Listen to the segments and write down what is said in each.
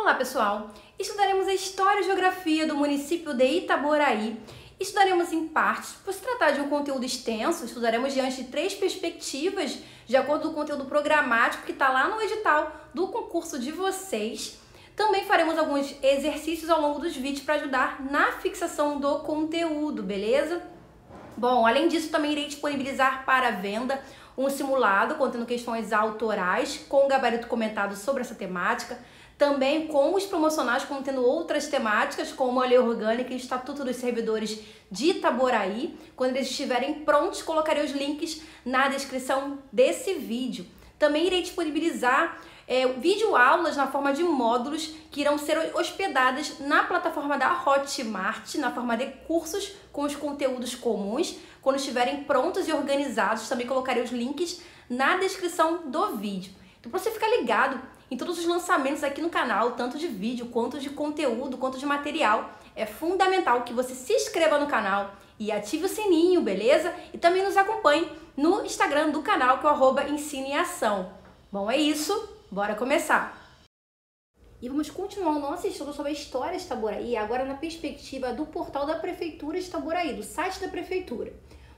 Olá pessoal, estudaremos a História e Geografia do município de Itaboraí. Estudaremos em partes, por se tratar de um conteúdo extenso, estudaremos diante de 3 perspectivas, de acordo com o conteúdo programático que está lá no edital do concurso de vocês. Também faremos alguns exercícios ao longo dos vídeos para ajudar na fixação do conteúdo, beleza? Bom, além disso, também irei disponibilizar para venda um simulado contendo questões autorais, com gabarito comentado sobre essa temática, também com os promocionais contendo outras temáticas, como a Lei Orgânica e Estatuto dos Servidores de Itaboraí. Quando eles estiverem prontos, colocarei os links na descrição desse vídeo. Também irei disponibilizar videoaulas na forma de módulos que irão ser hospedadas na plataforma da Hotmart, na forma de cursos com os conteúdos comuns. Quando estiverem prontos e organizados, também colocarei os links na descrição do vídeo. Então, para você ficar ligado em todos os lançamentos aqui no canal, tanto de vídeo, quanto de conteúdo, quanto de material, é fundamental que você se inscreva no canal e ative o sininho, beleza? E também nos acompanhe no Instagram do canal, que é o @ensinoemação. Bom, é isso, bora começar! E vamos continuar o nosso estudo sobre a história de Itaboraí, agora na perspectiva do portal da Prefeitura de Itaboraí, do site da Prefeitura.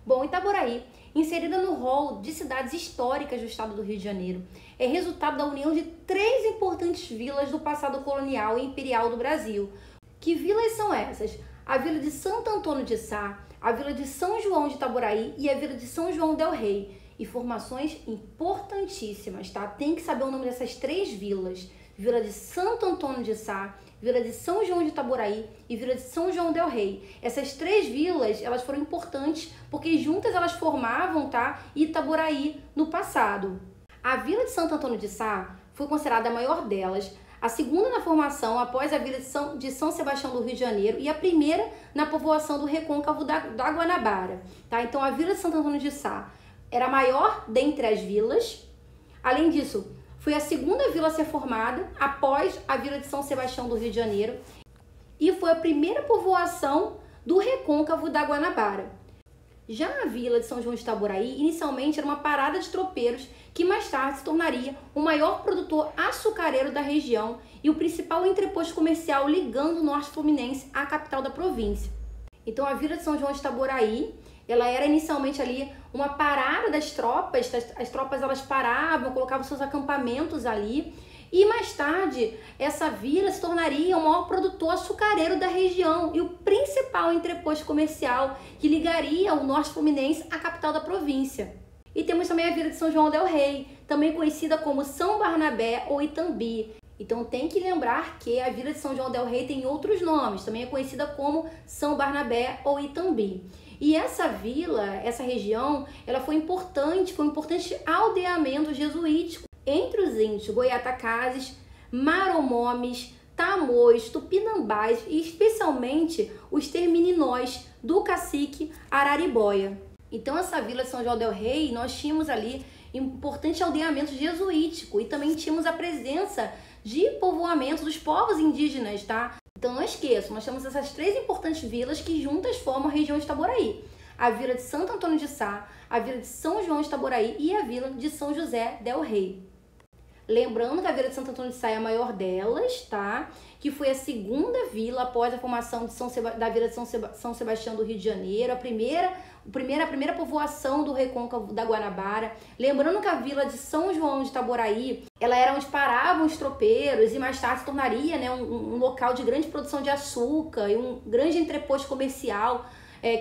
Bom, Itaboraí, inserida no rol de cidades históricas do estado do Rio de Janeiro, é resultado da união de 3 importantes vilas do passado colonial e imperial do Brasil. Que vilas são essas? A vila de Santo Antônio de Sá, a vila de São João de Itaboraí e a vila de São João del Rei. Informações importantíssimas, tá? Tem que saber o nome dessas 3 vilas. Vila de Santo Antônio de Sá, Vila de São João de Itaboraí e Vila de São João del Rei. Essas 3 vilas, elas foram importantes porque juntas elas formavam, tá, Itaboraí no passado. A Vila de Santo Antônio de Sá foi considerada a maior delas, a segunda na formação após a Vila de São Sebastião do Rio de Janeiro e a primeira na povoação do Recôncavo da Guanabara, tá? Então a Vila de Santo Antônio de Sá era a maior dentre as vilas. Além disso, foi a segunda vila a ser formada após a Vila de São Sebastião do Rio de Janeiro e foi a primeira povoação do Recôncavo da Guanabara. Já a Vila de São João de Itaboraí, inicialmente era uma parada de tropeiros que mais tarde se tornaria o maior produtor açucareiro da região e o principal entreposto comercial ligando o norte fluminense à capital da província. Então a Vila de São João de Itaboraí, ela era inicialmente ali uma parada das tropas, as tropas elas paravam, colocavam seus acampamentos ali e mais tarde essa vila se tornaria o maior produtor açucareiro da região e o principal entreposto comercial que ligaria o norte fluminense à capital da província. E temos também a Vila de São João del Rei, também conhecida como São Barnabé ou Itambi. Então tem que lembrar que a Vila de São João del Rei tem outros nomes, também é conhecida como São Barnabé ou Itambi. E essa vila, essa região, ela foi um importante aldeamento jesuítico entre os índios goiatacazes, maromomes, tamoios, tupinambás e especialmente os termininós do cacique Araribóia. Então essa vila de São João del Rei, nós tínhamos ali importante aldeamento jesuítico e também tínhamos a presença de povoamento dos povos indígenas, tá? Então não esqueçam, nós temos essas 3 importantes vilas que juntas formam a região de Itaboraí. A Vila de Santo Antônio de Sá, a Vila de São João de Itaboraí e a Vila de São José del Rei. Lembrando que a Vila de Santo Antônio de Sá é a maior delas, tá? Que foi a segunda vila após a formação da Vila de São Sebastião do Rio de Janeiro, a primeira povoação do Recôncavo da Guanabara. Lembrando que a Vila de São João de Itaboraí, ela era onde paravam os tropeiros e mais tarde se tornaria, né, um local de grande produção de açúcar e um grande entreposto comercial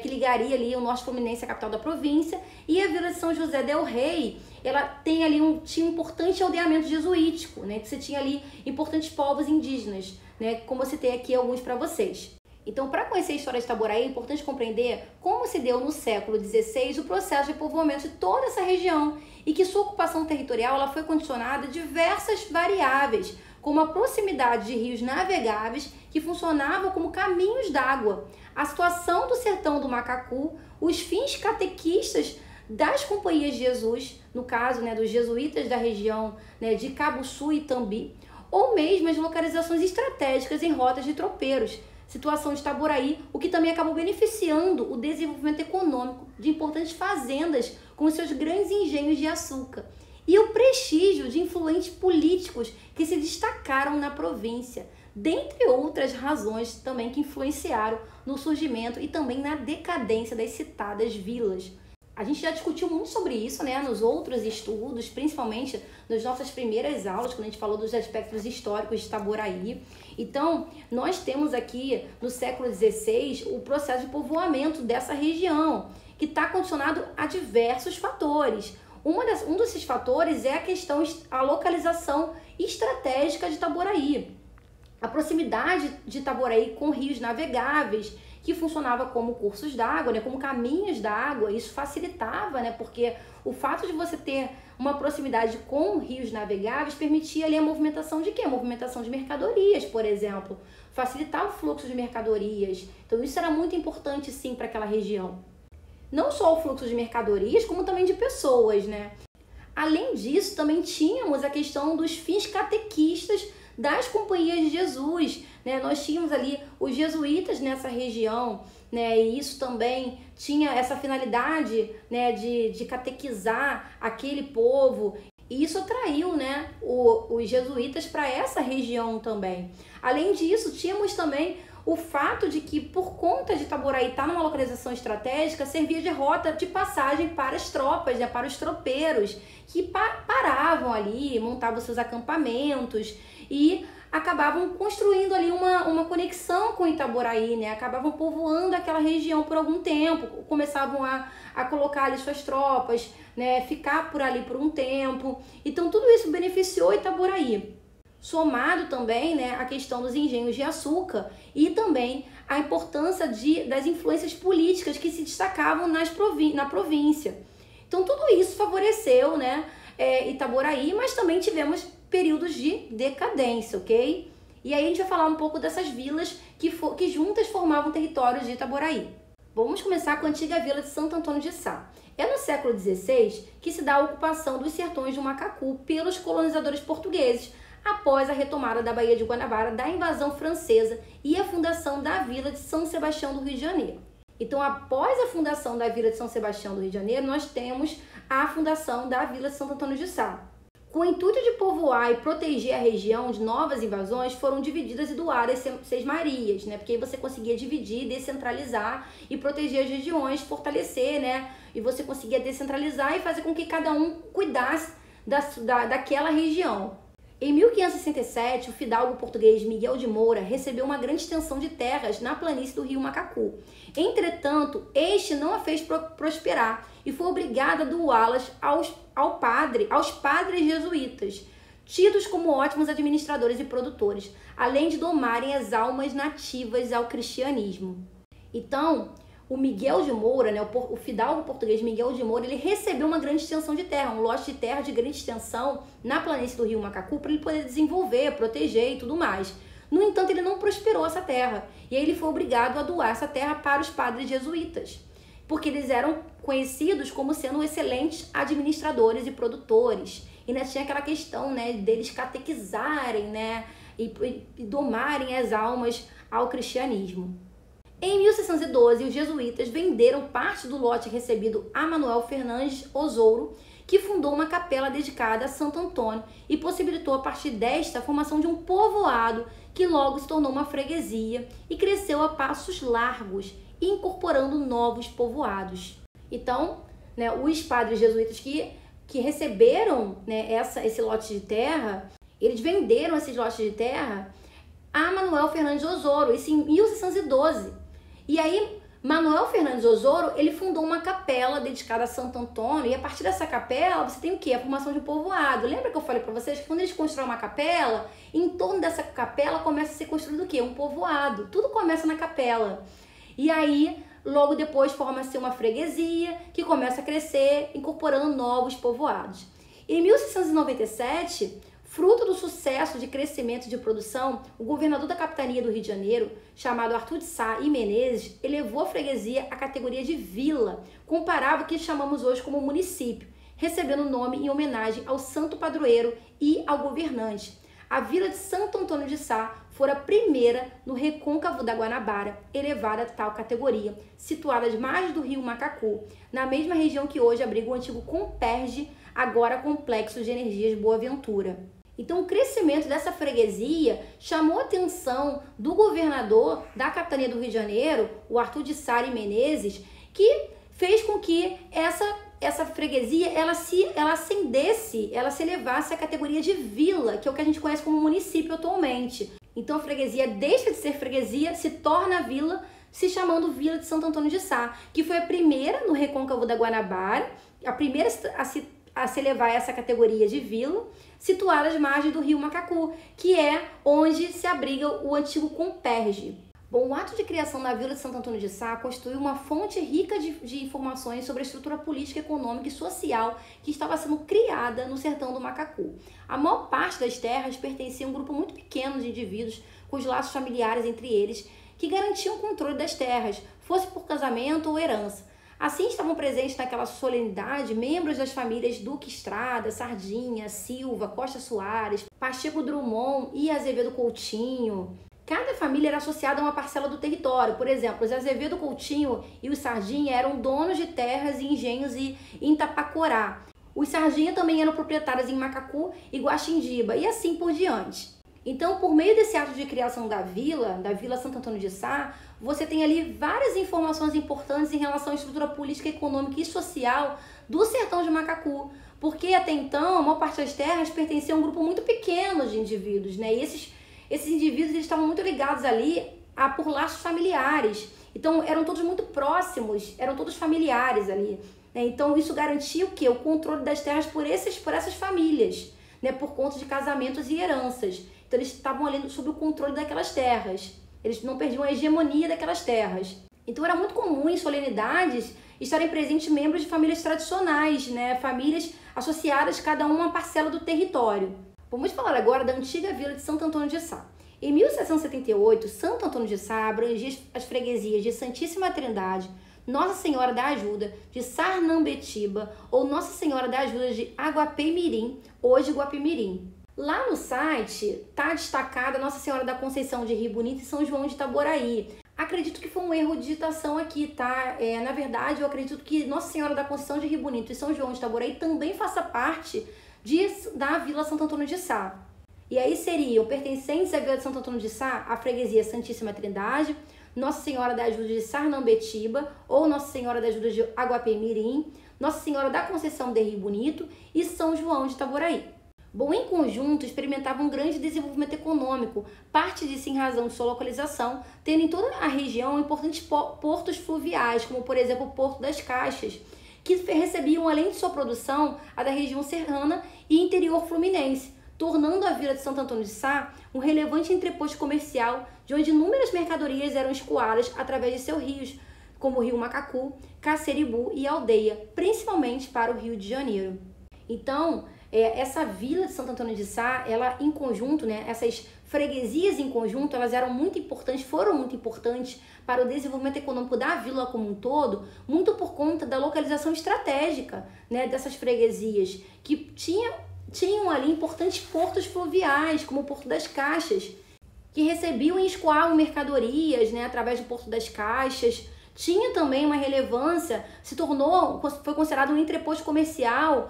que ligaria ali o norte fluminense à capital da província. E a Vila de São José del Rei, ela tem ali tinha um importante aldeamento jesuítico, né, que você tinha ali importantes povos indígenas, né, como eu citei aqui alguns para vocês. Então, para conhecer a história de Itaboraí, é importante compreender como se deu no século XVI o processo de povoamento de toda essa região e que sua ocupação territorial ela foi condicionada a diversas variáveis, como a proximidade de rios navegáveis que funcionavam como caminhos d'água, a situação do sertão do Macacu, os fins catequistas das companhias de Jesus, no caso, né, dos jesuítas da região, né, de Cabuçu e Itambi, ou mesmo as localizações estratégicas em rotas de tropeiros, situação de Itaboraí, o que também acabou beneficiando o desenvolvimento econômico de importantes fazendas com seus grandes engenhos de açúcar. e o prestígio de influentes políticos que se destacaram na província, dentre outras razões também que influenciaram no surgimento e também na decadência das citadas vilas. A gente já discutiu muito sobre isso, né, nos outros estudos, principalmente nas nossas primeiras aulas, quando a gente falou dos aspectos históricos de Itaboraí. Então, nós temos aqui, no século XVI, o processo de povoamento dessa região, que está condicionado a diversos fatores. Um desses fatores é a localização estratégica de Itaboraí. A proximidade de Itaboraí com rios navegáveis, que funcionava como cursos d'água, né, como caminhos d'água. Isso facilitava, né, porque o fato de você ter uma proximidade com rios navegáveis permitia ali a movimentação de quê? A movimentação de mercadorias, por exemplo. Facilitar o fluxo de mercadorias. Então isso era muito importante, sim, para aquela região. Não só o fluxo de mercadorias, como também de pessoas, né? Além disso, também tínhamos a questão dos fins catequistas das companhias de Jesus, né? Nós tínhamos ali os jesuítas nessa região, né? E isso também tinha essa finalidade, né, de catequizar aquele povo. E isso atraiu, né, os jesuítas para essa região também. Além disso, tínhamos também o fato de que, por conta de Itaboraí estar numa localização estratégica, servia de rota de passagem para as tropas, né, para os tropeiros, que paravam ali, montavam seus acampamentos e acabavam construindo ali uma conexão com Itaboraí, né? Acabavam povoando aquela região por algum tempo, começavam a colocar ali suas tropas, né? Ficar por ali por um tempo. Então tudo isso beneficiou Itaboraí. Somado também, né, a questão dos engenhos de açúcar e também a importância das influências políticas que se destacavam na província. Então tudo isso favoreceu, né, Itaboraí, mas também tivemos períodos de decadência, ok? E aí a gente vai falar um pouco dessas vilas que juntas formavam o território de Itaboraí. Vamos começar com a antiga vila de Santo Antônio de Sá. É no século XVI que se dá a ocupação dos sertões do Macacu pelos colonizadores portugueses, após a retomada da Baía de Guanabara da invasão francesa e a fundação da vila de São Sebastião do Rio de Janeiro. Então, após a fundação da vila de São Sebastião do Rio de Janeiro, nós temos a fundação da vila de Santo Antônio de Sá. Com o intuito de povoar e proteger a região de novas invasões, foram divididas e doadas seis marias, né? Porque aí você conseguia dividir, descentralizar e proteger as regiões, fortalecer, né? E você conseguia descentralizar e fazer com que cada um cuidasse daquela região. Em 1567, o fidalgo português Miguel de Moura recebeu uma grande extensão de terras na planície do rio Macacu. Entretanto, este não a fez prosperar e foi obrigado a doá-las aos padres jesuítas, tidos como ótimos administradores e produtores, além de domarem as almas nativas ao cristianismo. Então, o Miguel de Moura, né, o fidalgo português Miguel de Moura, ele recebeu uma grande extensão de terra, um lote de terra de grande extensão na planície do rio Macacu para ele poder desenvolver, proteger e tudo mais. No entanto, ele não prosperou essa terra e aí ele foi obrigado a doar essa terra para os padres jesuítas, porque eles eram conhecidos como sendo excelentes administradores e produtores. E ainda tinha aquela questão, né, deles catequizarem, né, e domarem as almas ao cristianismo. Em 1612, os jesuítas venderam parte do lote recebido a Manuel Fernandes Osouro, que fundou uma capela dedicada a Santo Antônio e possibilitou a partir desta a formação de um povoado que logo se tornou uma freguesia e cresceu a passos largos, incorporando novos povoados. Então, né, os padres jesuítas que receberam, né, esse lote de terra, eles venderam esse lote de terra a Manuel Fernandes Osouro, isso em 1612. E aí, Manuel Fernandes Osouro, ele fundou uma capela dedicada a Santo Antônio, e a partir dessa capela, você tem o quê? A formação de um povoado. Lembra que eu falei para vocês que quando eles constroem uma capela, em torno dessa capela começa a ser construído o quê? Um povoado. Tudo começa na capela. E aí, logo depois, forma-se uma freguesia, que começa a crescer, incorporando novos povoados. Em 1697... fruto do sucesso de crescimento de produção, o governador da capitania do Rio de Janeiro, chamado Arthur de Sá e Menezes, elevou a freguesia à categoria de vila, comparável ao que chamamos hoje como município, recebendo o nome em homenagem ao santo padroeiro e ao governante. A vila de Santo Antônio de Sá fora a primeira no recôncavo da Guanabara, elevada a tal categoria, situada às margens do rio Macacu, na mesma região que hoje abriga o antigo Comperge, agora Complexo de Energias Boa Ventura. Então, o crescimento dessa freguesia chamou a atenção do governador da capitania do Rio de Janeiro, o Arthur de Sá Menezes, que fez com que essa freguesia ela ascendesse, ela se elevasse à categoria de vila, que é o que a gente conhece como município atualmente. Então, a freguesia deixa de ser freguesia, se torna vila, se chamando Vila de Santo Antônio de Sá, que foi a primeira no Recôncavo da Guanabara, a primeira a se elevar a essa categoria de vila, situada às margens do rio Macacu, que é onde se abriga o antigo Comperge. Bom, o ato de criação da Vila de Santo Antônio de Sá constituiu uma fonte rica de informações sobre a estrutura política, econômica e social que estava sendo criada no sertão do Macacu. A maior parte das terras pertencia a um grupo muito pequeno de indivíduos com os laços familiares entre eles, que garantiam o controle das terras, fosse por casamento ou herança. Assim estavam presentes naquela solenidade membros das famílias Duque Estrada, Sardinha, Silva, Costa Soares, Pacheco Drummond e Azevedo Coutinho. Cada família era associada a uma parcela do território. Por exemplo, os Azevedo Coutinho e os Sardinha eram donos de terras e engenhos em Itapacorá. Os Sardinha também eram proprietários em Macacu e Guaxindiba, e assim por diante. Então, por meio desse ato de criação da Vila Santo Antônio de Sá, você tem ali várias informações importantes em relação à estrutura política, econômica e social do sertão de Macacu, porque até então a maior parte das terras pertencia a um grupo muito pequeno de indivíduos, né? E esses indivíduos eles estavam muito ligados ali por laços familiares, então eram todos muito próximos, eram todos familiares ali, né? Então isso garantia o quê? O controle das terras por essas famílias, né? Por conta de casamentos e heranças. Então eles estavam ali sob o controle daquelas terras. Eles não perdiam a hegemonia daquelas terras. Então era muito comum em solenidades estarem presentes membros de famílias tradicionais, né? Famílias associadas cada uma a uma parcela do território. Vamos falar agora da antiga vila de Santo Antônio de Sá. Em 1778, Santo Antônio de Sá abrangia as freguesias de Santíssima Trindade, Nossa Senhora da Ajuda, de Sarnambetiba ou Nossa Senhora da Ajuda de Aguapé-Mirim, hoje Guapimirim. Lá no site está destacada Nossa Senhora da Conceição de Rio Bonito e São João de Itaboraí. Acredito que foi um erro de digitação aqui, tá? Na verdade, eu acredito que Nossa Senhora da Conceição de Rio Bonito e São João de Itaboraí também faça parte da Vila Santo Antônio de Sá. E aí seriam pertencentes à Vila de Santo Antônio de Sá, a freguesia Santíssima Trindade, Nossa Senhora da Ajuda de Sarnambetiba ou Nossa Senhora da Ajuda de Aguapé-Mirim, Nossa Senhora da Conceição de Rio Bonito e São João de Itaboraí. Bom, em conjunto, experimentavam um grande desenvolvimento econômico, parte disso em razão de sua localização, tendo em toda a região importantes portos fluviais, como por exemplo o Porto das Caixas, que recebiam, além de sua produção, a da região serrana e interior fluminense, tornando a Vila de Santo Antônio de Sá um relevante entreposto comercial, de onde inúmeras mercadorias eram escoadas através de seus rios, como o Rio Macacu, Caceribu e Aldeia, principalmente para o Rio de Janeiro. Então, essa Vila de Santo Antônio de Sá, ela em conjunto, né, essas freguesias em conjunto, elas foram muito importantes para o desenvolvimento econômico da vila como um todo, muito por conta da localização estratégica, né, dessas freguesias, que tinham ali importantes portos fluviais, como o Porto das Caixas, que recebiam e escoavam mercadorias, né, através do Porto das Caixas. Tinha também uma relevância, foi considerado um entreposto comercial,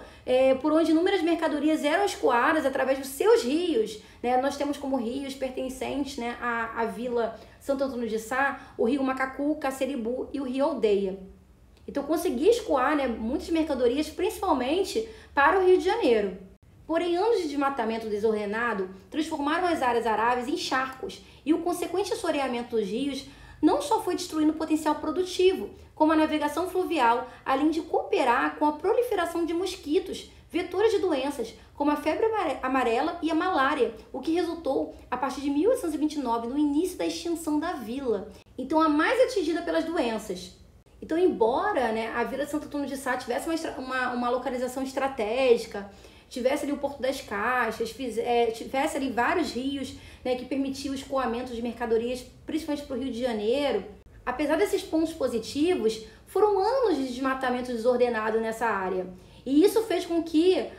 por onde inúmeras mercadorias eram escoadas através dos seus rios, né? Nós temos como rios pertencentes, né, à Vila Santo Antônio de Sá, o Rio Macacu, Caceribu e o Rio Aldeia. Então conseguia escoar, né, muitas mercadorias, principalmente para o Rio de Janeiro. Porém, anos de desmatamento desordenado transformaram as áreas aráveis em charcos e o consequente assoreamento dos rios não só foi destruindo o potencial produtivo, como a navegação fluvial, além de cooperar com a proliferação de mosquitos, vetores de doenças, como a febre amarela e a malária, o que resultou, a partir de 1829, no início da extinção da vila, então a mais atingida pelas doenças. Então, embora, né, a Vila de Santo Antônio de Sá tivesse uma localização estratégica, tivesse ali o Porto das Caixas, tivesse ali vários rios, né, que permitiam o escoamento de mercadorias, principalmente para o Rio de Janeiro. Apesar desses pontos positivos, foram anos de desmatamento desordenado nessa área. E isso fez com que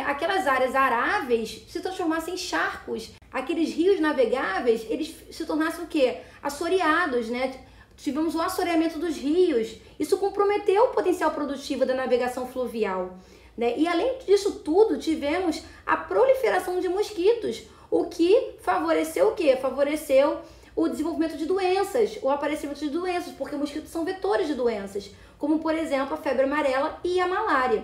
aquelas áreas aráveis se transformassem em charcos. Aqueles rios navegáveis, eles se tornassem o quê? Assoreados, né? Tivemos o assoreamento dos rios. Isso comprometeu o potencial produtivo da navegação fluvial. né? E além disso tudo, tivemos a proliferação de mosquitos, o que favoreceu o quê? Favoreceu o desenvolvimento de doenças, o aparecimento de doenças, porque mosquitos são vetores de doenças, como por exemplo a febre amarela e a malária.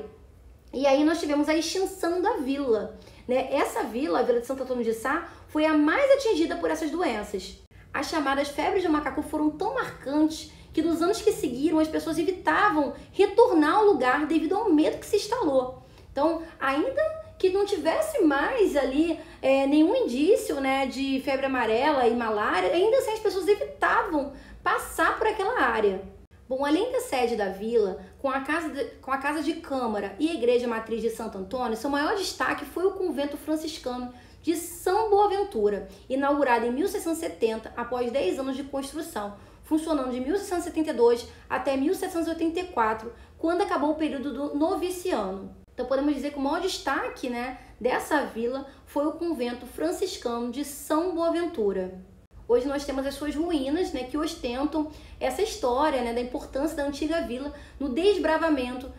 E aí nós tivemos a extinção da vila, né? Essa vila, a Vila de Santo Antônio de Sá, foi a mais atingida por essas doenças. As chamadas febres do macacu foram tão marcantes que nos anos que seguiram as pessoas evitavam retornar ao lugar devido ao medo que se instalou. Então, ainda que não tivesse mais ali nenhum indício, né, de febre amarela e malária, ainda assim as pessoas evitavam passar por aquela área. Bom, além da sede da vila, com a casa de câmara e a igreja matriz de Santo Antônio, seu maior destaque foi o convento franciscano de São Boaventura, inaugurado em 1670, após 10 anos de construção, funcionando de 1672 até 1784, quando acabou o período do noviciano. Então podemos dizer que o maior destaque, né, dessa vila foi o convento franciscano de São Boaventura. Hoje nós temos as suas ruínas, né, que ostentam essa história, né, da importância da antiga vila no desbravamento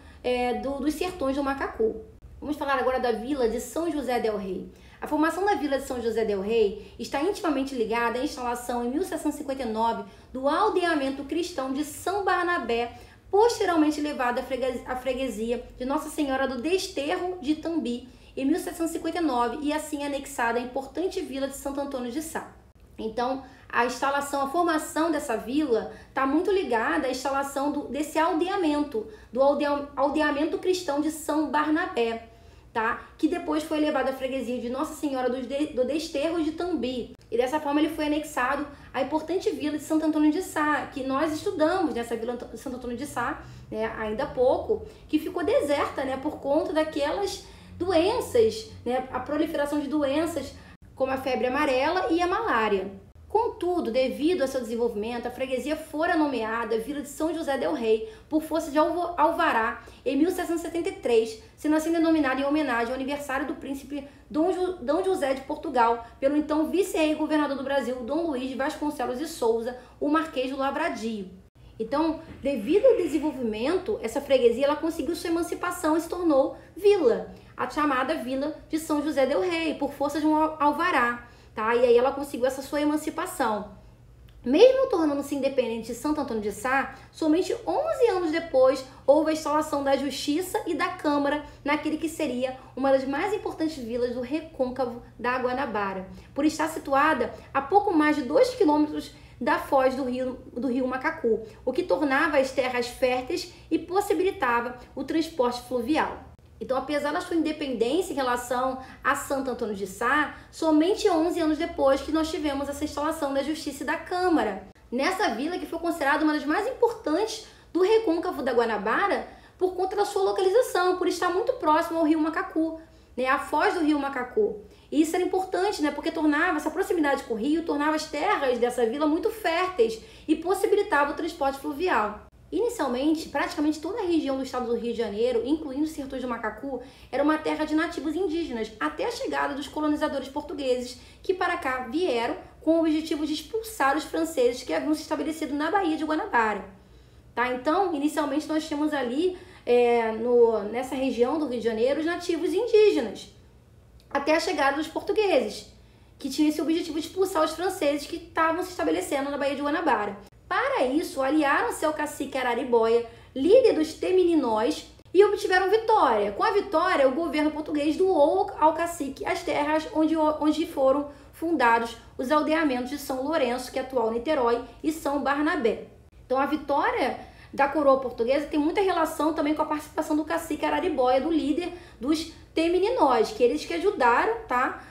dos sertões do Macacu. Vamos falar agora da vila de São José del Rei. A formação da vila de São José del Rei está intimamente ligada à instalação em 1759 do aldeamento cristão de São Barnabé, posteriormente levado à freguesia de Nossa Senhora do Desterro de Itambi em 1759 e assim anexada à importante vila de Santo Antônio de Sá. Então, a formação dessa vila está muito ligada à instalação desse aldeamento, do aldeamento cristão de São Barnabé, tá? Que depois foi levado à freguesia de Nossa Senhora do Desterro de Itambi. E dessa forma ele foi anexado à importante vila de Santo Antônio de Sá, que nós estudamos nessa vila de Santo Antônio de Sá, né, ainda há pouco, que ficou deserta, né, por conta daquelas doenças, né, a proliferação de doenças como a febre amarela e a malária. Contudo, devido ao seu desenvolvimento, a freguesia fora nomeada Vila de São José del Rei por força de alvará em 1773, sendo assim denominada em homenagem ao aniversário do príncipe Dom José de Portugal, pelo então vice-rei e governador do Brasil, Dom Luís de Vasconcelos de Souza, o Marquês do Lavradio. Então, devido ao desenvolvimento, essa freguesia ela conseguiu sua emancipação e se tornou vila, a chamada Vila de São José del Rei, por força de um alvará. Tá? E aí ela conseguiu essa sua emancipação. Mesmo tornando-se independente de Santo Antônio de Sá, somente 11 anos depois houve a instalação da Justiça e da Câmara naquele que seria uma das mais importantes vilas do recôncavo da Guanabara, por estar situada a pouco mais de 2 quilômetros da foz do rio Macacu, o que tornava as terras férteis e possibilitava o transporte fluvial. Então, apesar da sua independência em relação a Santo Antônio de Sá, somente 11 anos depois que nós tivemos essa instalação da Justiça e da Câmara. Nessa vila que foi considerada uma das mais importantes do recôncavo da Guanabara por conta da sua localização, por estar muito próximo ao rio Macacu, né, a foz do rio Macacu. E isso era importante, né, porque tornava essa proximidade com o rio, tornava as terras dessa vila muito férteis e possibilitava o transporte fluvial. Inicialmente, praticamente toda a região do estado do Rio de Janeiro, incluindo os sertões do Macacu, era uma terra de nativos indígenas, até a chegada dos colonizadores portugueses, que para cá vieram com o objetivo de expulsar os franceses que haviam se estabelecido na Baía de Guanabara. Tá? Então, inicialmente nós tínhamos ali, nessa região do Rio de Janeiro, os nativos indígenas, até a chegada dos portugueses, que tinham esse objetivo de expulsar os franceses que estavam se estabelecendo na Baía de Guanabara. Para isso, aliaram-se ao cacique Araribóia, líder dos Temininós, e obtiveram vitória. Com a vitória, o governo português doou ao cacique as terras onde foram fundados os aldeamentos de São Lourenço, que é atual Niterói, e São Barnabé. Então, a vitória da coroa portuguesa tem muita relação também com a participação do cacique Araribóia, do líder dos Temininós, que eles que ajudaram, tá,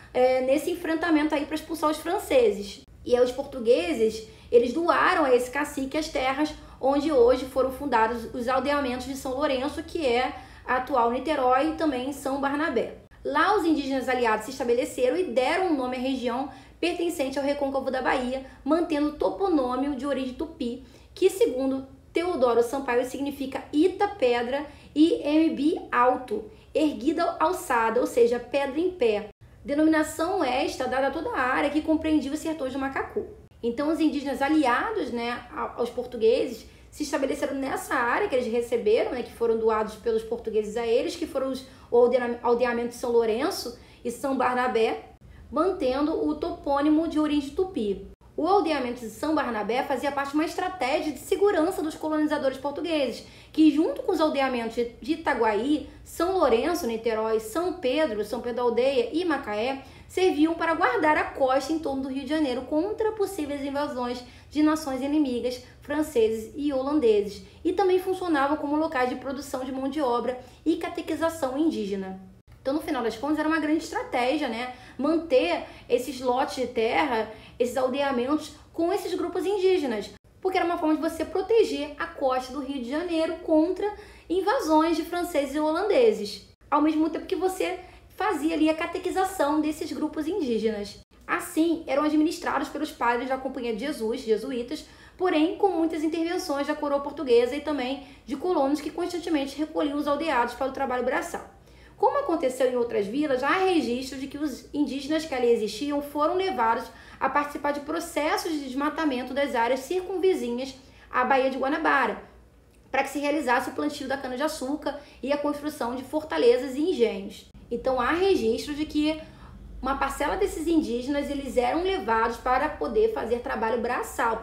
nesse enfrentamento aí para expulsar os franceses. E aí os portugueses, eles doaram a esse cacique as terras onde hoje foram fundados os aldeamentos de São Lourenço, que é a atual Niterói, e também São Barnabé. Lá os indígenas aliados se estabeleceram e deram um nome à região pertencente ao recôncavo da Bahia, mantendo o toponômio de origem tupi, que segundo Teodoro Sampaio significa Ita, pedra, e Mbi, alto, erguida, alçada, ou seja, pedra em pé. Denominação esta dada a toda a área que compreendia os sertões do Macacu. Então, os indígenas aliados, né, aos portugueses se estabeleceram nessa área que eles receberam, né, que foram doados pelos portugueses a eles, que foram o aldeamento de São Lourenço e São Barnabé, mantendo o topônimo de origem tupi. O aldeamento de São Barnabé fazia parte de uma estratégia de segurança dos colonizadores portugueses, que junto com os aldeamentos de Itaguaí, São Lourenço, Niterói, São Pedro da Aldeia e Macaé, serviam para guardar a costa em torno do Rio de Janeiro contra possíveis invasões de nações inimigas, franceses e holandeses, e também funcionavam como locais de produção de mão de obra e catequização indígena. Então, no final das contas, era uma grande estratégia, né? Manter esses lotes de terra, esses aldeamentos com esses grupos indígenas, porque era uma forma de você proteger a costa do Rio de Janeiro contra invasões de franceses e holandeses, ao mesmo tempo que você fazia ali a catequização desses grupos indígenas. Assim, eram administrados pelos padres da Companhia de Jesus, jesuítas, porém com muitas intervenções da coroa portuguesa e também de colonos que constantemente recolhiam os aldeados para o trabalho braçal. Como aconteceu em outras vilas, há registro de que os indígenas que ali existiam foram levados a participar de processos de desmatamento das áreas circunvizinhas à Baía de Guanabara, para que se realizasse o plantio da cana-de-açúcar e a construção de fortalezas e engenhos. Então há registro de que uma parcela desses indígenas, eles eram levados para poder fazer trabalho braçal,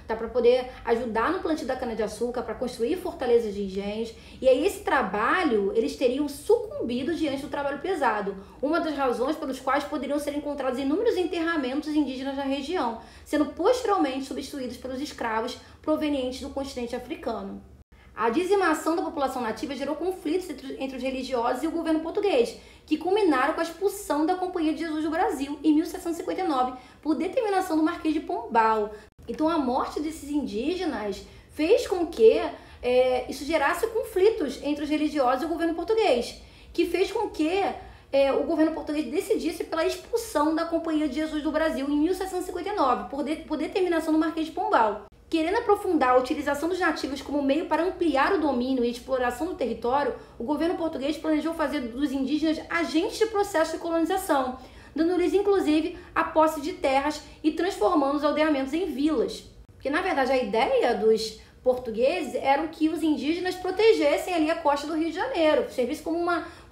tá? Para poder ajudar no plantio da cana-de-açúcar, para construir fortalezas de engenhos. E aí esse trabalho, eles teriam sucumbido diante do trabalho pesado. Uma das razões pelos quais poderiam ser encontrados inúmeros enterramentos indígenas na região, sendo posteriormente substituídos pelos escravos provenientes do continente africano. A dizimação da população nativa gerou conflitos entre os religiosos e o governo português, que culminaram com a expulsão da Companhia de Jesus do Brasil em 1759 por determinação do Marquês de Pombal. Então a morte desses indígenas fez com que isso gerasse conflitos entre os religiosos e o governo português, que fez com que o governo português decidisse pela expulsão da Companhia de Jesus do Brasil em 1759 por determinação do Marquês de Pombal. Querendo aprofundar a utilização dos nativos como meio para ampliar o domínio e exploração do território, o governo português planejou fazer dos indígenas agentes de processo de colonização, dando-lhes inclusive a posse de terras e transformando os aldeamentos em vilas. Porque na verdade a ideia dos portugueses era que os indígenas protegessem ali a costa do Rio de Janeiro, servisse como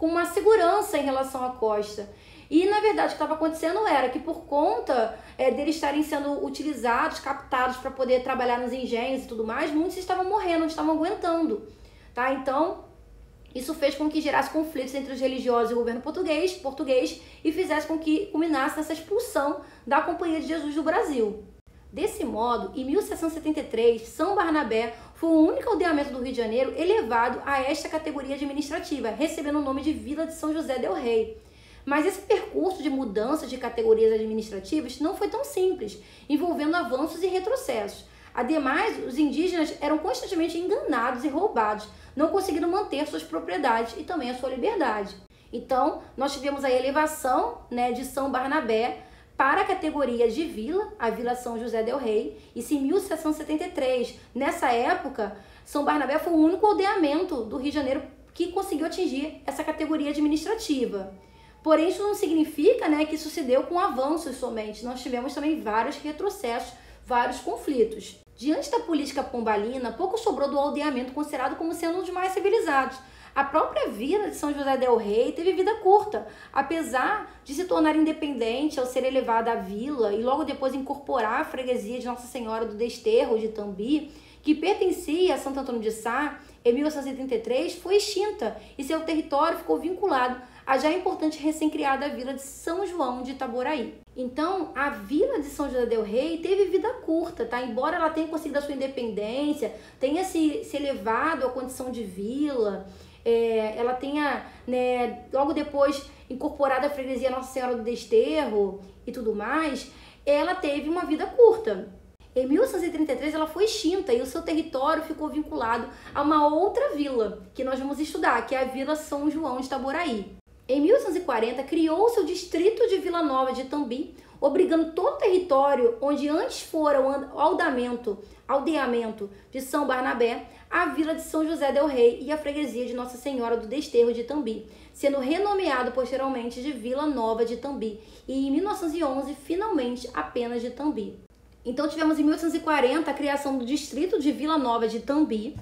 uma segurança em relação à costa. E, na verdade, o que estava acontecendo era que, por conta deles estarem sendo utilizados, captados para poder trabalhar nos engenhos e tudo mais, muitos estavam morrendo, não estavam aguentando, tá? Então, isso fez com que gerasse conflitos entre os religiosos e o governo português e fizesse com que culminasse nessa expulsão da Companhia de Jesus do Brasil. Desse modo, em 1773, São Barnabé foi o único aldeamento do Rio de Janeiro elevado a esta categoria administrativa, recebendo o nome de Vila de São José del Rei. Mas esse percurso de mudança de categorias administrativas não foi tão simples, envolvendo avanços e retrocessos. Ademais, os indígenas eram constantemente enganados e roubados, não conseguindo manter suas propriedades e também a sua liberdade. Então, nós tivemos a elevação, de São Barnabé para a categoria de vila, a Vila São José del Rei, isso em 1773. Nessa época, São Barnabé foi o único aldeamento do Rio de Janeiro que conseguiu atingir essa categoria administrativa. Porém, isso não significa que isso se deu com avanços somente. Nós tivemos também vários retrocessos, vários conflitos. Diante da política pombalina, pouco sobrou do aldeamento considerado como sendo um dos mais civilizados. A própria vila de São José del Rei teve vida curta, apesar de se tornar independente ao ser elevada à vila e logo depois incorporar a freguesia de Nossa Senhora do Desterro de Tambi, que pertencia a Santo Antônio de Sá, em 1833, foi extinta e seu território ficou vinculado à já importante recém-criada vila de São João de Itaboraí. Então, a vila de São José del Rei teve vida curta, tá? Embora ela tenha conseguido a sua independência, tenha se elevado à condição de vila, ela tenha, logo depois, incorporado a freguesia Nossa Senhora do Desterro e tudo mais, ela teve uma vida curta. Em 1833 ela foi extinta e o seu território ficou vinculado a uma outra vila que nós vamos estudar, que é a Vila São João de Itaboraí. Em 1840 criou-se o distrito de Vila Nova de Tambi, obrigando todo o território onde antes fora o aldeamento de São Barnabé, a Vila de São José del Rei e a freguesia de Nossa Senhora do Desterro de Tambi, sendo renomeado posteriormente de Vila Nova de Tambi e em 1911 finalmente apenas de Tambi. Então tivemos em 1840 a criação do distrito de Vila Nova de Tambi.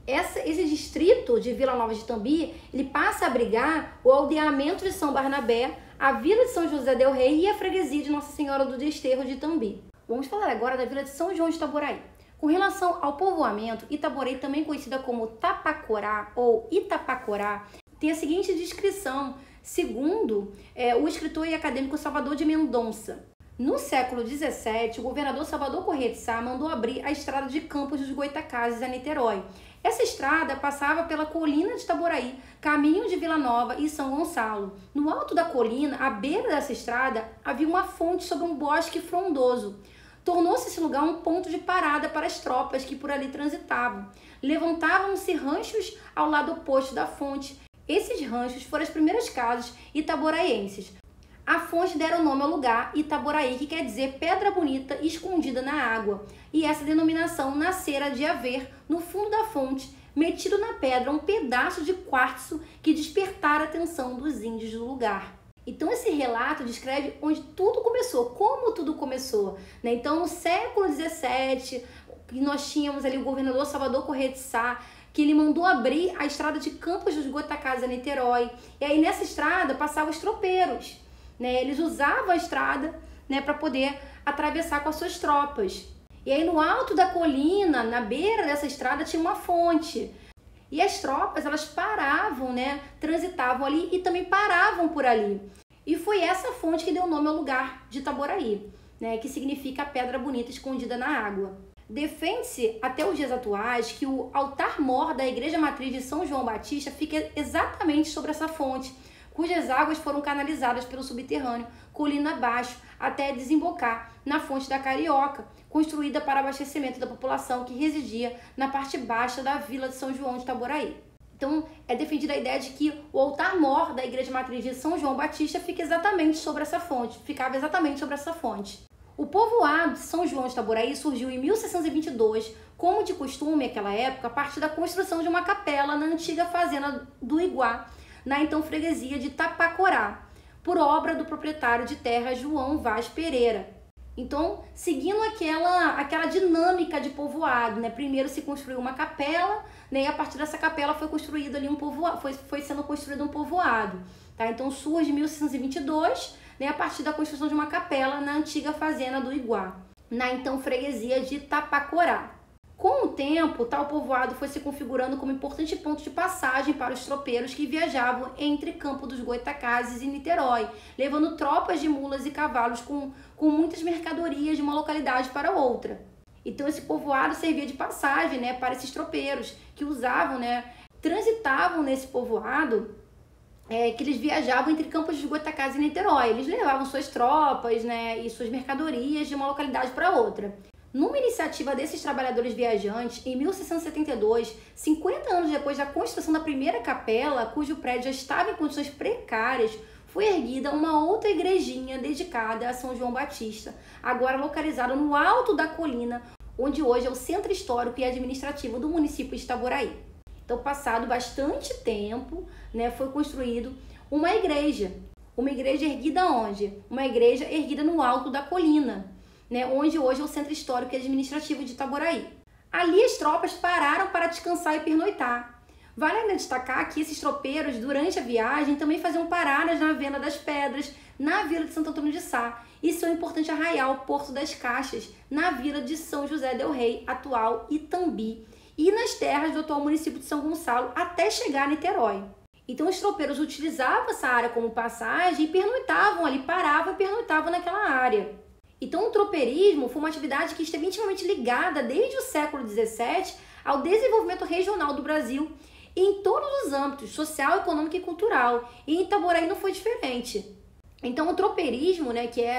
Esse distrito de Vila Nova de Tambi, ele passa a abrigar o aldeamento de São Barnabé, a vila de São José del Rei e a freguesia de Nossa Senhora do Desterro de Tambi. Vamos falar agora da vila de São João de Itaboraí. Com relação ao povoamento, Itaboraí, também conhecida como Tapacorá ou Itapacorá, tem a seguinte descrição, segundo o escritor e acadêmico Salvador de Mendonça. No século XVII, o governador Salvador Corrêa de Sá mandou abrir a estrada de Campos dos Goitacazes a Niterói. Essa estrada passava pela colina de Itaboraí, caminho de Vila Nova e São Gonçalo. No alto da colina, à beira dessa estrada, havia uma fonte sobre um bosque frondoso. Tornou-se esse lugar um ponto de parada para as tropas que por ali transitavam. Levantavam-se ranchos ao lado oposto da fonte. Esses ranchos foram as primeiras casas itaboraienses. A fonte dera o nome ao lugar Itaboraí, que quer dizer pedra bonita escondida na água. E essa denominação nascera de haver, no fundo da fonte, metido na pedra um pedaço de quartzo que despertara a atenção dos índios do lugar. Então esse relato descreve onde tudo começou, como tudo começou, né? Então no século XVII, nós tínhamos ali o governador Salvador Corrêa de Sá, que ele mandou abrir a estrada de Campos dos Goitacazes a Niterói. E aí nessa estrada passavam os tropeiros, né? Eles usavam a estrada, né, para poder atravessar com as suas tropas. E aí no alto da colina, na beira dessa estrada, tinha uma fonte. E as tropas, elas paravam, né, transitavam ali e também paravam por ali. E foi essa fonte que deu nome ao lugar de Itaboraí, né, que significa pedra bonita escondida na água. Defende-se até os dias atuais que o altar-mor da Igreja Matriz de São João Batista fica exatamente sobre essa fonte, cujas águas foram canalizadas pelo subterrâneo, colina abaixo, até desembocar na fonte da Carioca, construída para abastecimento da população que residia na parte baixa da vila de São João de Itaboraí. Então, é defendida a ideia de que o altar-mor da Igreja Matriz de São João Batista fica exatamente sobre essa fonte, ficava exatamente sobre essa fonte. O povoado de São João de Itaboraí surgiu em 1622, como de costume naquela época, a partir da construção de uma capela na antiga fazenda do Iguá, na então freguesia de Tapacorá, por obra do proprietário de terra João Vaz Pereira. Então, seguindo aquela dinâmica de povoado, né? Primeiro se construiu uma capela, né? E a partir dessa capela foi construído ali foi sendo construído um povoado, tá? Então surge em 1622, né? A partir da construção de uma capela na antiga fazenda do Iguá, na então freguesia de Tapacorá. Com o tempo, tal povoado foi se configurando como importante ponto de passagem para os tropeiros que viajavam entre Campos dos Goitacazes e Niterói, levando tropas de mulas e cavalos com muitas mercadorias de uma localidade para outra. Então esse povoado servia de passagem, né, para esses tropeiros que usavam, né, transitavam nesse povoado, que eles viajavam entre Campos dos Goitacazes e Niterói. Eles levavam suas tropas, né, e suas mercadorias de uma localidade para outra. Numa iniciativa desses trabalhadores viajantes, em 1672, 50 anos depois da construção da primeira capela, cujo prédio já estava em condições precárias, foi erguida uma outra igrejinha dedicada a São João Batista, agora localizada no alto da colina, onde hoje é o centro histórico e administrativo do município de Itaboraí. Então, passado bastante tempo, né, foi construído uma igreja erguida onde? Uma igreja erguida no alto da colina, né, onde hoje é o centro histórico e administrativo de Itaboraí. Ali as tropas pararam para descansar e pernoitar. Vale ainda destacar que esses tropeiros, durante a viagem, também faziam paradas na Venda das Pedras, na vila de Santo Antônio de Sá, e seu importante arraial, Porto das Caixas, na vila de São José del Rei, atual Itambi, e nas terras do atual município de São Gonçalo, até chegar a Niterói. Então os tropeiros utilizavam essa área como passagem e pernoitavam ali, paravam e pernoitavam naquela área. Então o tropeirismo foi uma atividade que esteve intimamente ligada desde o século XVII ao desenvolvimento regional do Brasil em todos os âmbitos, social, econômico e cultural. E em Itaboraí não foi diferente. Então o tropeirismo, né, que é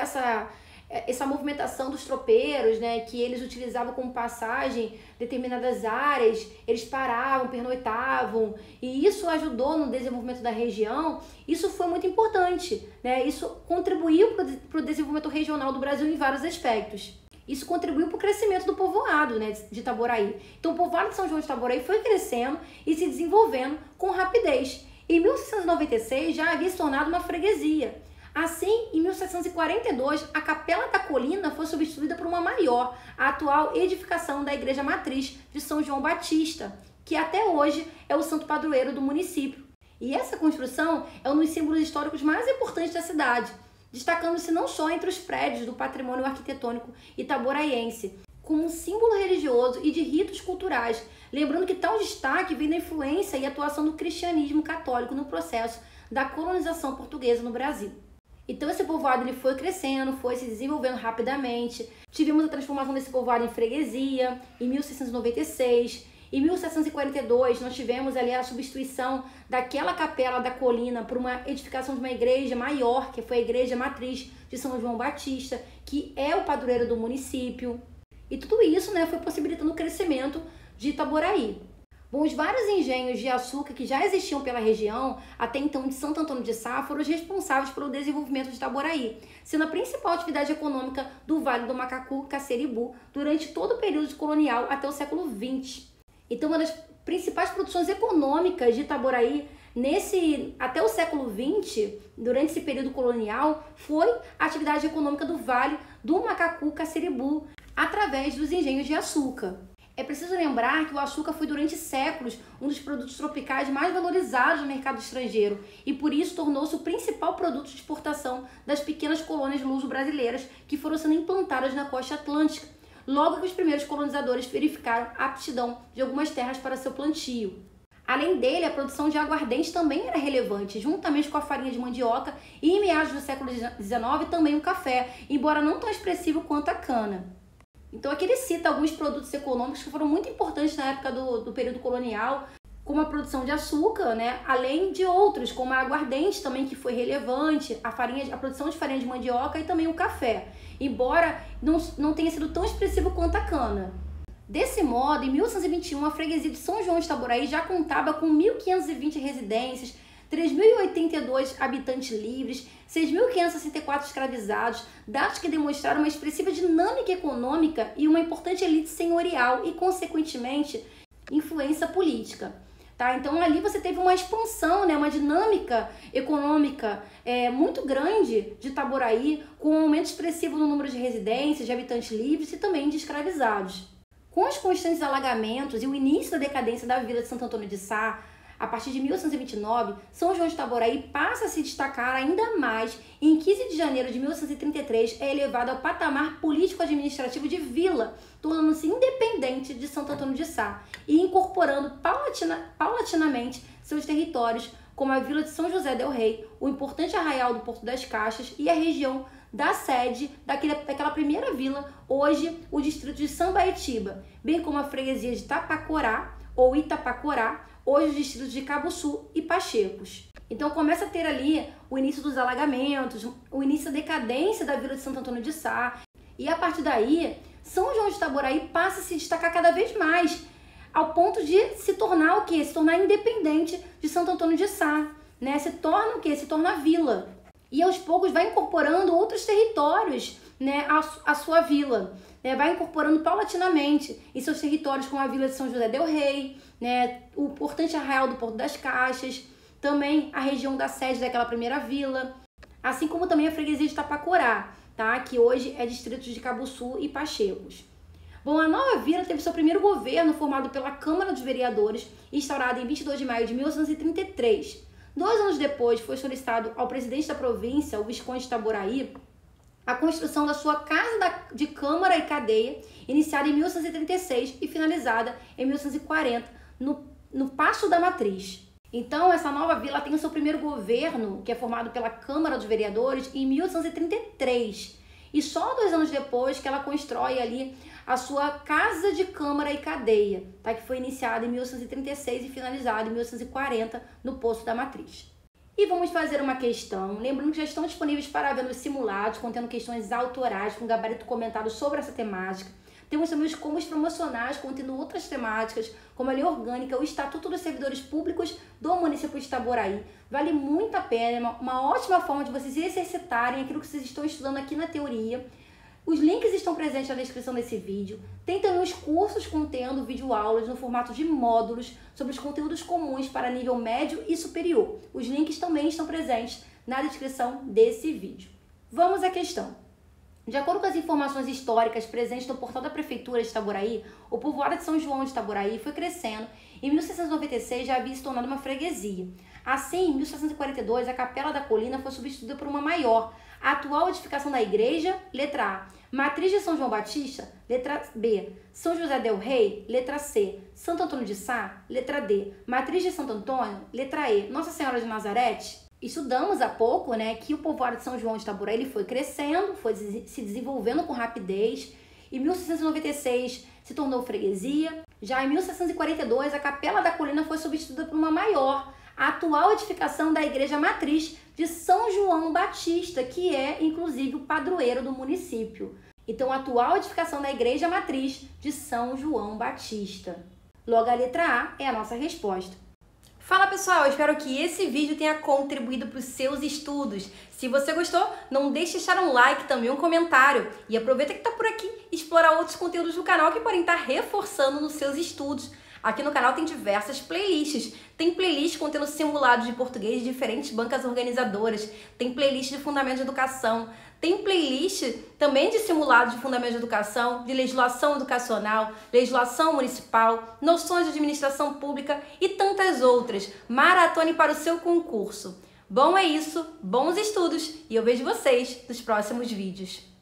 essa movimentação dos tropeiros, né, que eles utilizavam como passagem determinadas áreas, eles paravam, pernoitavam, e isso ajudou no desenvolvimento da região. Isso foi muito importante, né? Isso contribuiu para o desenvolvimento regional do Brasil em vários aspectos. Isso contribuiu para o crescimento do povoado, né, de Itaboraí. Então o povoado de São João de Itaboraí foi crescendo e se desenvolvendo com rapidez. Em 1696 já havia se tornado uma freguesia. Assim, em 1742, a Capela da Colina foi substituída por uma maior, a atual edificação da Igreja Matriz de São João Batista, que até hoje é o santo padroeiro do município. E essa construção é um dos símbolos históricos mais importantes da cidade, destacando-se não só entre os prédios do patrimônio arquitetônico itaboraiense, como um símbolo religioso e de ritos culturais, lembrando que tal destaque vem da influência e atuação do cristianismo católico no processo da colonização portuguesa no Brasil. Então esse povoado ele foi crescendo, foi se desenvolvendo rapidamente. Tivemos a transformação desse povoado em freguesia em 1696. Em 1742 nós tivemos ali a substituição daquela capela da colina por uma edificação de uma igreja maior, que foi a Igreja Matriz de São João Batista, que é o padroeiro do município. E tudo isso, foi possibilitando o crescimento de Itaboraí. Bom, os vários engenhos de açúcar que já existiam pela região, até então de Santo Antônio de Sá, foram os responsáveis pelo desenvolvimento de Itaboraí, sendo a principal atividade econômica do Vale do Macacu, Casseribu, durante todo o período colonial até o século XX. Então, uma das principais produções econômicas de Itaboraí até o século XX, durante esse período colonial, foi a atividade econômica do Vale do Macacu, Casseribu, através dos engenhos de açúcar. É preciso lembrar que o açúcar foi durante séculos um dos produtos tropicais mais valorizados no mercado estrangeiro e por isso tornou-se o principal produto de exportação das pequenas colônias luso-brasileiras que foram sendo implantadas na costa atlântica, logo que os primeiros colonizadores verificaram a aptidão de algumas terras para seu plantio. Além dele, a produção de aguardente também era relevante, juntamente com a farinha de mandioca e em meados do século XIX também o café, embora não tão expressivo quanto a cana. Então aqui ele cita alguns produtos econômicos que foram muito importantes na época do período colonial, como a produção de açúcar, além de outros, como a aguardente também, que foi relevante, a produção de farinha de mandioca e também o café, embora não tenha sido tão expressivo quanto a cana. Desse modo, em 1821, a freguesia de São João de Itaboraí já contava com 1.520 residências, 3.082 habitantes livres, 6.564 escravizados, dados que demonstraram uma expressiva dinâmica econômica e uma importante elite senhorial e, consequentemente, influência política. Então ali você teve uma expansão, uma dinâmica econômica muito grande de Itaboraí, com um aumento expressivo no número de residências, de habitantes livres e também de escravizados. Com os constantes alagamentos e o início da decadência da vila de Santo Antônio de Sá, a partir de 1829, São João de Itaboraí passa a se destacar ainda mais e em 15 de janeiro de 1833 é elevado ao patamar político-administrativo de vila, tornando-se independente de Santo Antônio de Sá e incorporando paulatinamente seus territórios, como a vila de São José del Rei, o importante arraial do Porto das Caixas e a região da sede daquela primeira vila, hoje o distrito de Sambaetiba, bem como a freguesia de Tapacorá ou Itapacorá, hoje os distritos de Cabuçu e Pachecos. Então começa a ter ali o início dos alagamentos, o início da decadência da vila de Santo Antônio de Sá, e a partir daí, São João de Itaboraí passa a se destacar cada vez mais, ao ponto de se tornar o quê? Se tornar independente de Santo Antônio de Sá, Se torna o quê? Se torna vila. E aos poucos vai incorporando outros territórios, à sua vila, vai incorporando paulatinamente em seus territórios, como a vila de São José del Rei, o importante arraial do Porto das Caixas, também a região da sede daquela primeira vila, assim como também a freguesia de Tapacorá, que hoje é distrito de Cabuçu e Pachecos. Bom, a nova vila teve seu primeiro governo formado pela Câmara dos Vereadores, instaurada em 22 de maio de 1833. 2 anos depois, foi solicitado ao presidente da província, o Visconde de Itaboraí, a construção da sua Casa de Câmara e Cadeia, iniciada em 1836 e finalizada em 1840, no Paço da Matriz. Então, essa nova vila tem o seu primeiro governo, que é formado pela Câmara dos Vereadores, em 1833. E só 2 anos depois que ela constrói ali a sua Casa de Câmara e Cadeia, que foi iniciada em 1836 e finalizada em 1840 no Poço da Matriz. E vamos fazer uma questão, lembrando que já estão disponíveis para ver os simulados, contendo questões autorais com gabarito comentado sobre essa temática. Temos também os combos promocionais, contendo outras temáticas, como a Lei Orgânica, o Estatuto dos Servidores Públicos do município de Itaboraí. Vale muito a pena, é uma ótima forma de vocês exercitarem aquilo que vocês estão estudando aqui na teoria. Os links estão presentes na descrição desse vídeo. Tem também os cursos contendo videoaulas no formato de módulos sobre os conteúdos comuns para nível médio e superior. Os links também estão presentes na descrição desse vídeo. Vamos à questão. De acordo com as informações históricas presentes no portal da Prefeitura de Itaboraí, o povoado de São João de Itaboraí foi crescendo e em 1696 já havia se tornado uma freguesia. Assim, em 1742, a Capela da Colina foi substituída por uma maior. A atual edificação da igreja, letra A. Matriz de São João Batista, letra B. São José del Rei, letra C. Santo Antônio de Sá, letra D. Matriz de Santo Antônio, letra E. Nossa Senhora de Nazarete. Estudamos há pouco, que o povoado de São João de Itaboraí ele foi crescendo, foi se desenvolvendo com rapidez. Em 1696 se tornou freguesia. Já em 1642 a Capela da Colina foi substituída por uma maior. A atual edificação da igreja matriz de São João Batista, que é inclusive o padroeiro do município. Então, a atual edificação da igreja matriz de São João Batista. Logo, a letra A é a nossa resposta. Fala pessoal, espero que esse vídeo tenha contribuído para os seus estudos. Se você gostou, não deixe de deixar um like, também um comentário. E aproveita que está por aqui e explorar outros conteúdos do canal que podem estar reforçando nos seus estudos. Aqui no canal tem diversas playlists. Tem playlist contendo simulados de português de diferentes bancas organizadoras. Tem playlist de fundamentos de educação. Tem playlist também de simulados de fundamentos de educação, de legislação educacional, legislação municipal, noções de administração pública e tantas outras. Maratone para o seu concurso. Bom é isso, bons estudos e eu vejo vocês nos próximos vídeos.